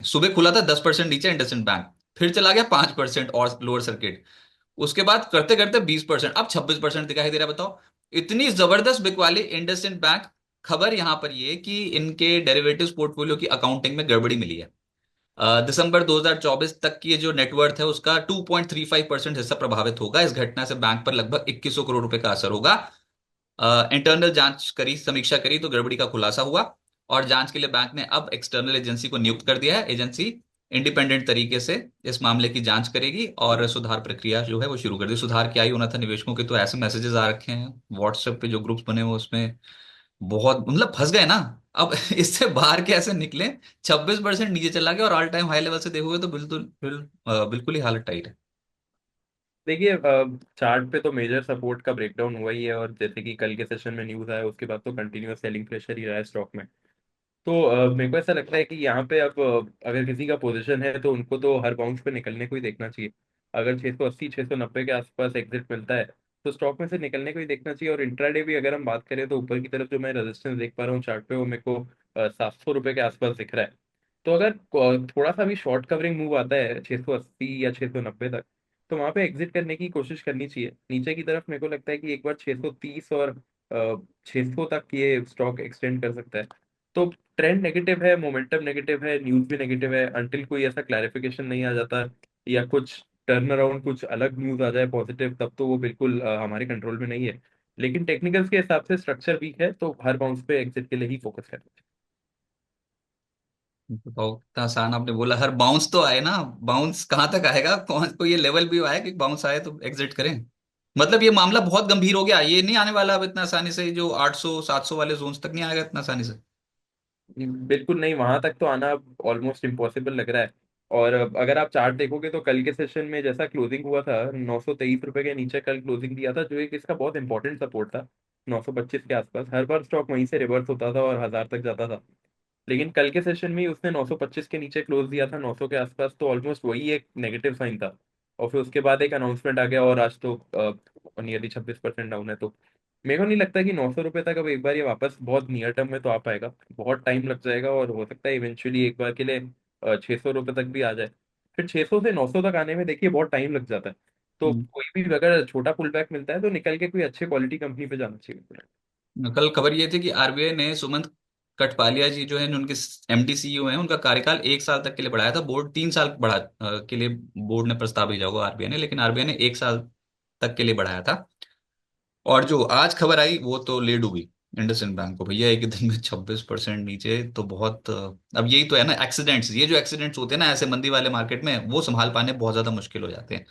सुबह खुला था 10% नीचे इंडसइंड बैंक, फिर चला गया 5% और लोअर सर्किट, उसके बाद करते करते 20%, अब 26% दिखाई दे रहा है। बताओ, इतनी जबरदस्त बिकवाली इंडसइंड बैंक। खबर यहां पर ये कि इनके डेरिवेटिव्स पोर्टफोलियो की अकाउंटिंग में गड़बड़ी मिली है। दिसंबर 2024 तक की ये जो नेटवर्थ है उसका 2.35% हिस्सा प्रभावित होगा। इस घटना से बैंक पर लगभग 2100 करोड़ रुपए का असर होगा। इंटरनल जांच करी, समीक्षा करी तो गड़बड़ी का खुलासा हुआ, और जांच के लिए बैंक ने अब एक्सटर्नल एजेंसी को नियुक्त कर दिया है। एजेंसी इंडिपेंडेंट तरीके से इस मामले की जांच करेगी और सुधार प्रक्रिया जो है वो शुरू कर दी। सुधार क्या ही होना था, निवेशकों के तो ऐसे मैसेजेस आ रखे हैं व्हाट्सएप पे, जो ग्रुप्स बने हुए उसमें बहुत, मतलब फंस गए ना। अब इससे बाहर कैसे निकले। 26% नीचे चला गया और ऑल टाइम हाई लेवल से देखोगे तो बिल्कुल ही हालत टाइट है। देखिए, चार्ट पे तो मेजर सपोर्ट का ब्रेकडाउन हुआ ही है, और जैसे कि कल के सेशन में न्यूज आया उसके बाद तो कंटिन्यूअस सेलिंग प्रेशर ही रहा है स्टॉक में। तो मेरे को ऐसा लगता है कि यहाँ पे अब अगर किसी का पोजीशन है तो उनको तो हर बाउंस पे निकलने को ही देखना चाहिए। अगर 680 690 के आसपास एग्जिट मिलता है तो स्टॉक में से निकलने को ही देखना चाहिए। और इंट्राडे भी अगर हम बात करें तो ऊपर की तरफ जो मैं रेजिस्टेंस देख पा रहा हूँ चार्ट पे, वो मेरे को 700 रुपये के आसपास दिख रहा है। तो अगर थोड़ा सा भी शॉर्ट कवरिंग मूव आता है 680 या 690 तक, तो वहां पे एग्जिट करने की कोशिश करनी चाहिए। नीचे की तरफ मेरे को लगता है कि एक बार 630 और 600 तक ये स्टॉक एक्सटेंड कर सकता है। तो ट्रेंड नेगेटिव है, मोमेंटम नेगेटिव है, न्यूज भी नेगेटिव है, अंटिल कोई ऐसा क्लैरिफिकेशन नहीं आ जाता या कुछ टर्न अराउंड, कुछ अलग न्यूज आ जाए पॉजिटिव, तब तो वो बिल्कुल हमारे कंट्रोल में नहीं है। लेकिन टेक्निकल्स के हिसाब से स्ट्रक्चर वीक है, तो हर बाउंस पे एग्जिट के लिए ही फोकस करना चाहिए। बहुत आसान आपने बोला, हर बाउंस तो आए ना। बाउंस कहाँ तक आएगा, कौन को ये लेवल भी आया कि बाउंस आए तो एग्जिट करें। मतलब ये मामला बहुत गंभीर हो गया, ये नहीं आने वाला अब इतना आसानी से, जो 800 700 वाले जोन्स तक नहीं आएगा इतना आसानी से। बिल्कुल नहीं, वहां तक तो आना ऑलमोस्ट इम्पॉसिबल लग रहा है। और अगर आप चार्ट देखोगे तो कल के सेशन में जैसा क्लोजिंग हुआ था, 923 रुपए के नीचे कल क्लोजिंग दिया था, जो एक इसका बहुत इंपॉर्टेंट सपोर्ट था। 925 के आसपास हर बार स्टॉक वहीं से रिवर्स होता था और 1000 तक जाता था। लेकिन कल के सेशन में ही उसने 925 के नीचे क्लोज दिया था, 900 के आसपास, तो ऑलमोस्ट वही एक नेगेटिव साइन था। और फिर उसके बाद एक अनाउंसमेंट आ गया और आज तो नियरली 26% डाउन है। तो मेरे को नहीं लगता कि 900 रुपये तक अब एक बार ये वापस बहुत नियर टर्म में तो आ पाएगा। बहुत टाइम लग जाएगा और हो सकता है इवेंचुअली एक बार के लिए 600 रुपये तक भी आ जाए। फिर 600 से 900 तक आने में देखिए बहुत टाइम लग जाता है। तो हम्म। कोई भी अगर छोटा पुल बैक मिलता है तो निकल के कोई अच्छे क्वालिटी कंपनी पे जाना चाहिए। कल खबर ये थी कि आरबीआई ने सुमंत कठपालिया जी जो है, उनके एमडी सीईओ हैं, उनका कार्यकाल 1 साल तक के लिए बढ़ाया था। बोर्ड 3 साल के लिए बोर्ड ने प्रस्ताव भेजा होगा आरबीआई ने, लेकिन आरबीआई ने 1 साल तक के लिए बढ़ाया था। और जो आज खबर आई वो तो ले डूबी इंडसइंड बैंक को। भैया एक दिन में 26% नीचे तो बहुत अब यही तो है ना एक्सीडेंट्स, ये जो एक्सीडेंट्स होते हैं ना ऐसे मंदी वाले मार्केट में, वो संभाल पाने बहुत ज्यादा मुश्किल हो जाते हैं।